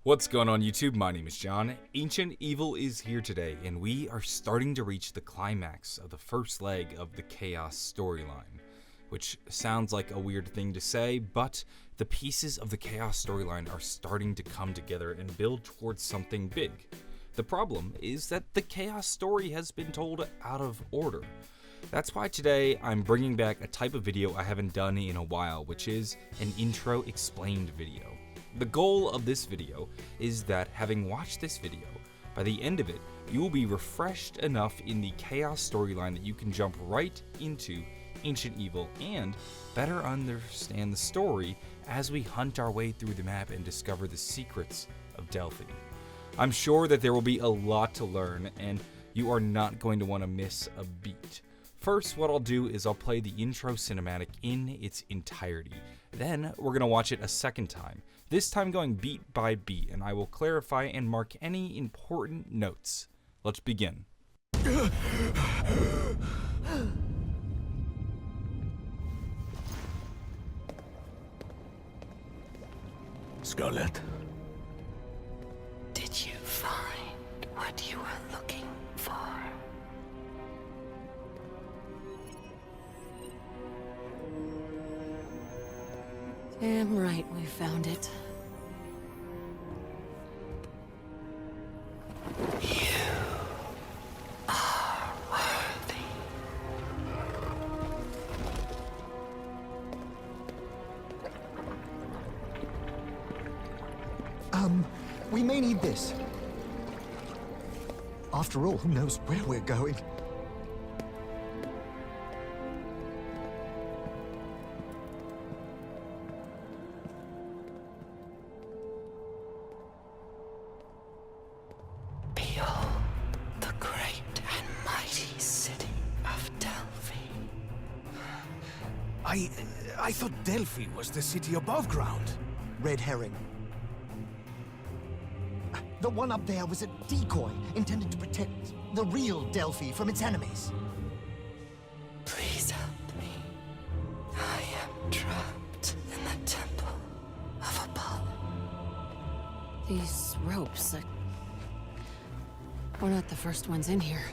What's going on YouTube? My name is John. Ancient Evil is here today, and we are starting to reach the climax of the first leg of the Chaos storyline. Which sounds like a weird thing to say, but the pieces of the Chaos storyline are starting to come together and build towards something big. The problem is that the Chaos story has been told out of order. That's why today I'm bringing back a type of video I haven't done in a while, which is an intro explained video. The goal of this video is that having watched this video, by the end of it, you will be refreshed enough in the Chaos storyline that you can jump right into Ancient Evil and better understand the story as we hunt our way through the map and discover the secrets of Delphi. I'm sure that there will be a lot to learn, and you are not going to want to miss a beat. First, what I'll do is I'll play the intro cinematic in its entirety. Then, we're going to watch it a second time, this time going beat by beat, and I will clarify and mark any important notes. Let's begin. Scarlet. Did you find what you were looking for? Damn right we found it. You are worthy. We may need this. After all, who knows where we're going? Behold, the great and mighty city of Delphi. I thought Delphi was the city above ground. Red herring. The one up there was a decoy intended to protect the real Delphi from its enemies. Please help me. I am trapped in the temple of Apollo. These ropes, we're not the first ones in here.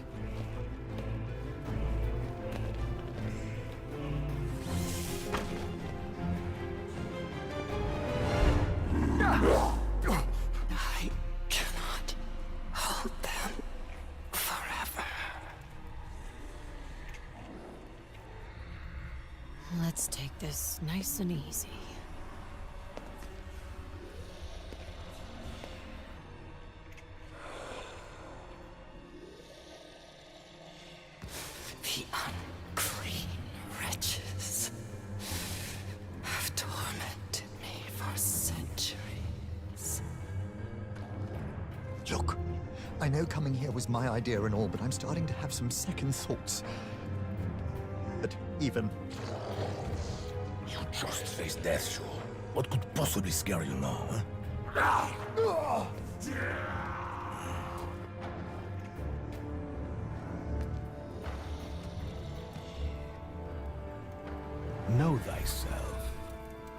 I cannot hold them forever. Let's take this nice and easy. The unclean wretches have tormented me for centuries. Look, I know coming here was my idea and all, but I'm starting to have some second thoughts. But even... You just faced death, sure. What could possibly scare you now, huh? Know thyself.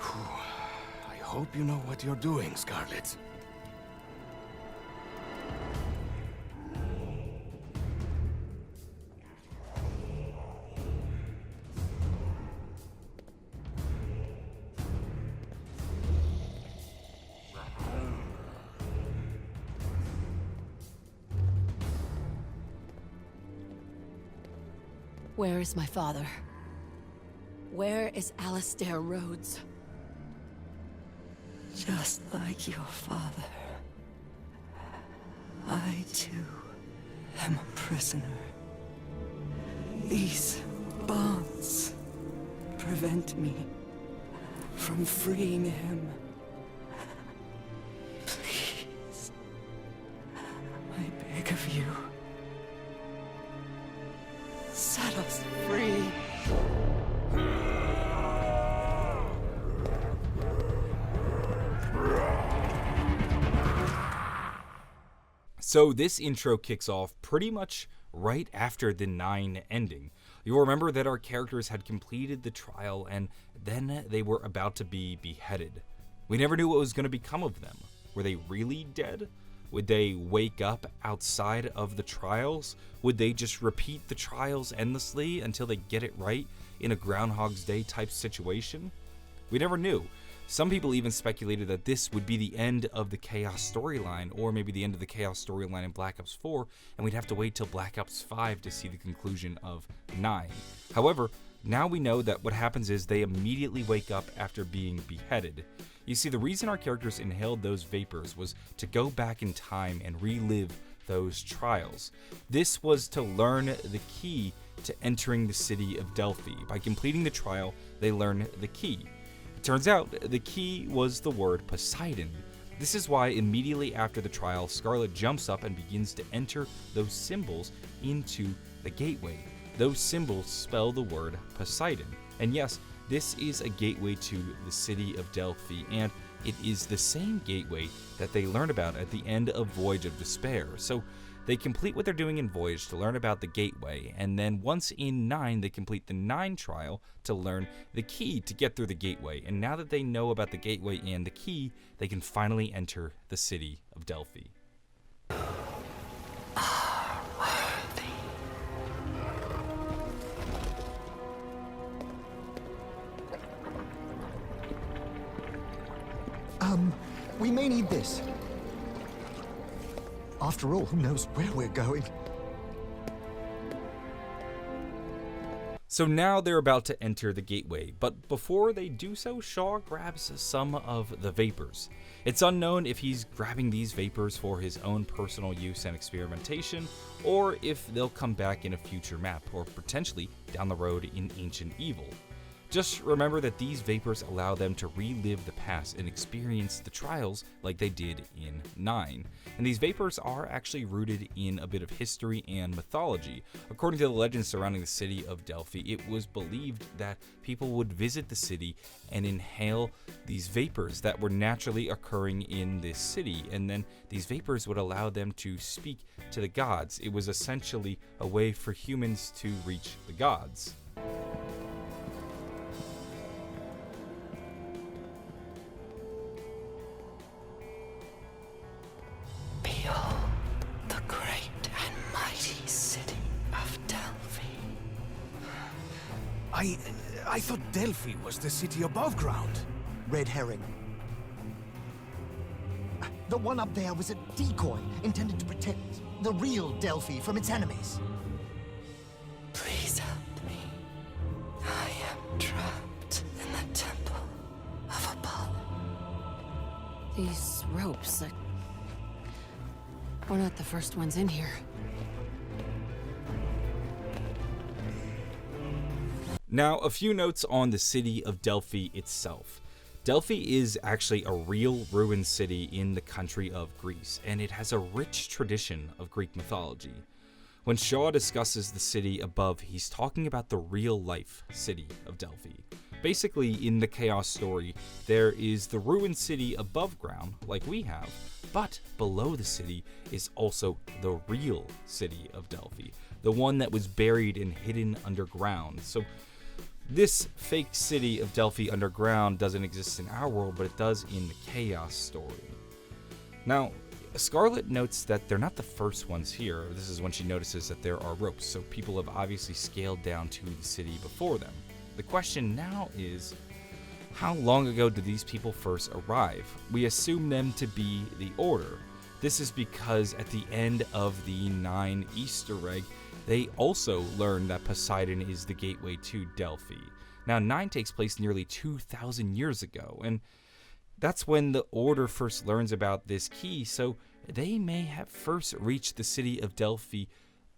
Whew. I hope you know what you're doing, Scarlet. Where is my father? Where is Alistair Rhodes? Just like your father, I too am a prisoner. These bonds prevent me from freeing him. Please, I beg of you, set us free. So this intro kicks off pretty much right after the 9 ending. You'll remember that our characters had completed the trial and then they were about to be beheaded. We never knew what was going to become of them. were they really dead? Would they wake up outside of the trials? Would they just repeat the trials endlessly until they get it right in a Groundhog's Day type situation? We never knew. Some people even speculated that this would be the end of the Chaos storyline, or maybe the end of the Chaos storyline in Black Ops 4, and we'd have to wait till Black Ops 5 to see the conclusion of 9. However, now we know that what happens is they immediately wake up after being beheaded. You see, the reason our characters inhaled those vapors was to go back in time and relive those trials. This was to learn the key to entering the city of Delphi. By completing the trial, they learn the key. It turns out the key was the word Poseidon. This is why immediately after the trial, Scarlet jumps up and begins to enter those symbols into the gateway. Those symbols spell the word Poseidon. And yes, this is a gateway to the city of Delphi, and it is the same gateway that they learn about at the end of Voyage of Despair. So they complete what they're doing in Voyage to learn about the gateway, and then once in 9, they complete the 9 trial to learn the key to get through the gateway. And now that they know about the gateway and the key, they can finally enter the city of Delphi. We may need this. After all, who knows where we're going? So now they're about to enter the gateway, but before they do so, Shaw grabs some of the vapors. It's unknown if he's grabbing these vapors for his own personal use and experimentation, or if they'll come back in a future map, or potentially down the road in Ancient Evil. Just remember that these vapors allow them to relive the past and experience the trials like they did in 9. And these vapors are actually rooted in a bit of history and mythology. According to the legends surrounding the city of Delphi, it was believed that people would visit the city and inhale these vapors that were naturally occurring in this city, and then these vapors would allow them to speak to the gods. It was essentially a way for humans to reach the gods. I thought Delphi was the city above ground. Red herring. The one up there was a decoy intended to protect the real Delphi from its enemies. Please help me. I am trapped in the temple of Apollo. These ropes, we're not the first ones in here. Now, a few notes on the city of Delphi itself. Delphi is actually a real ruined city in the country of Greece, and it has a rich tradition of Greek mythology. When Shaw discusses the city above, he's talking about the real-life city of Delphi. Basically, in the Chaos story, there is the ruined city above ground, like we have, but below the city is also the real city of Delphi, the one that was buried and hidden underground. So this fake city of Delphi underground doesn't exist in our world, but it does in the Chaos story. Now, Scarlet notes that they're not the first ones here. This is when she notices that there are ropes, so people have obviously scaled down to the city before them. The question now is, how long ago did these people first arrive? We assume them to be the Order. This is because at the end of the 9 Easter egg, they also learn that Poseidon is the gateway to Delphi. Now, 9 takes place nearly 2,000 years ago, and that's when the Order first learns about this key, so they may have first reached the city of Delphi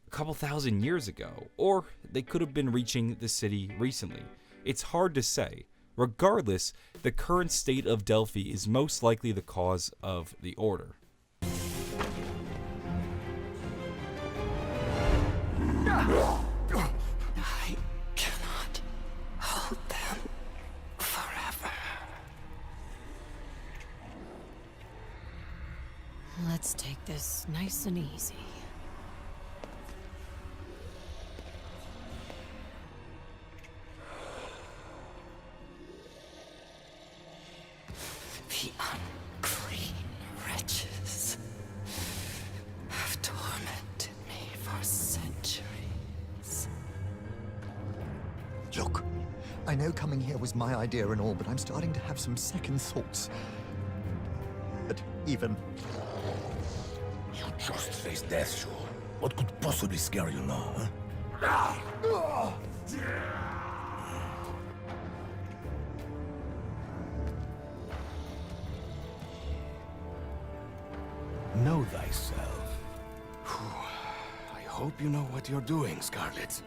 a couple thousand years ago, or they could have been reaching the city recently. It's hard to say. Regardless, the current state of Delphi is most likely the cause of the Order. I cannot hold them forever. Let's take this nice and easy. The unclean I know coming here was my idea and all, but I'm starting to have some second thoughts. But even... You just faced death, Joel. What could possibly scare you now, huh? Know thyself. I hope you know what you're doing, Scarlet.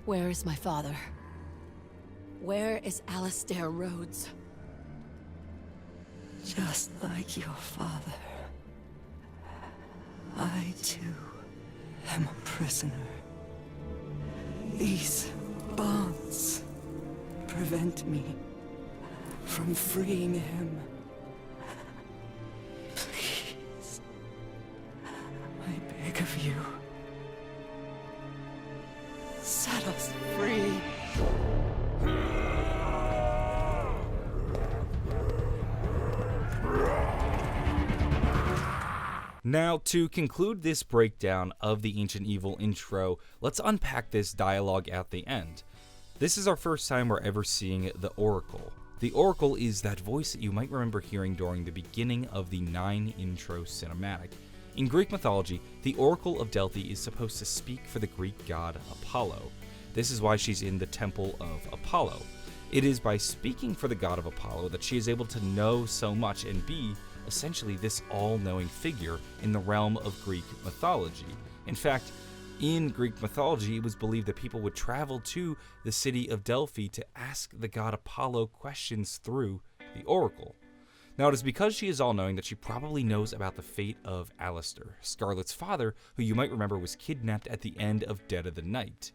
Where is my father? Where is Alistair Rhodes? Just like your father, I too am a prisoner. These bonds prevent me from freeing him. Please, I beg of you, set us free. Now, to conclude this breakdown of the Ancient Evil intro, let's unpack this dialogue at the end. This is our first time we're ever seeing the Oracle. The Oracle is that voice that you might remember hearing during the beginning of the 9 intro cinematic. In Greek mythology, the Oracle of Delphi is supposed to speak for the Greek god Apollo. This is why she's in the Temple of Apollo. It is by speaking for the god of Apollo that she is able to know so much and be essentially this all-knowing figure in the realm of Greek mythology. In fact, in Greek mythology, it was believed that people would travel to the city of Delphi to ask the god Apollo questions through the Oracle. Now, it is because she is all-knowing that she probably knows about the fate of Alistair, Scarlet's father, who you might remember was kidnapped at the end of Dead of the Night.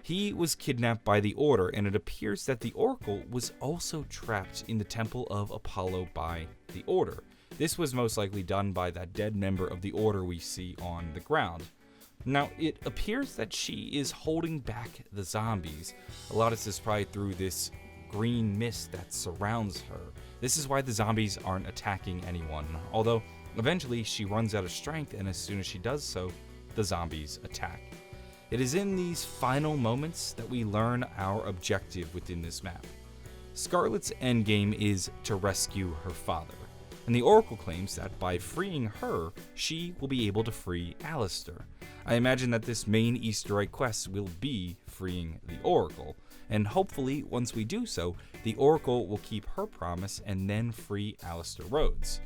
He was kidnapped by the Order, and it appears that the Oracle was also trapped in the Temple of Apollo by the Order. This was most likely done by that dead member of the Order we see on the ground. Now, it appears that she is holding back the zombies. A lot of this is probably through this green mist that surrounds her. This is why the zombies aren't attacking anyone, although eventually she runs out of strength, and as soon as she does so, the zombies attack. It is in these final moments that we learn our objective within this map. Scarlet's endgame is to rescue her father, and the Oracle claims that by freeing her, she will be able to free Alistair. I imagine that this main Easter egg quest will be freeing the Oracle, and hopefully once we do so, the Oracle will keep her promise and then free Alistair Rhodes.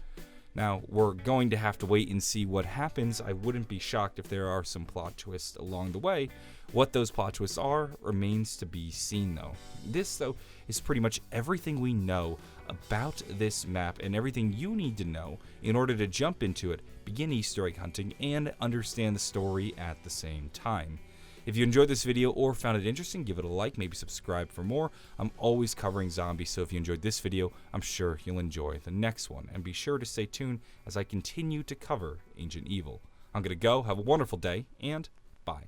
Now, we're going to have to wait and see what happens. I wouldn't be shocked if there are some plot twists along the way. What those plot twists are remains to be seen, though. This, though, is pretty much everything we know about this map and everything you need to know in order to jump into it, begin Easter egg hunting, and understand the story at the same time. If you enjoyed this video or found it interesting, give it a like, maybe subscribe for more. I'm always covering zombies, so if you enjoyed this video, I'm sure you'll enjoy the next one. And be sure to stay tuned as I continue to cover Ancient Evil. I'm going to go, have a wonderful day, and bye.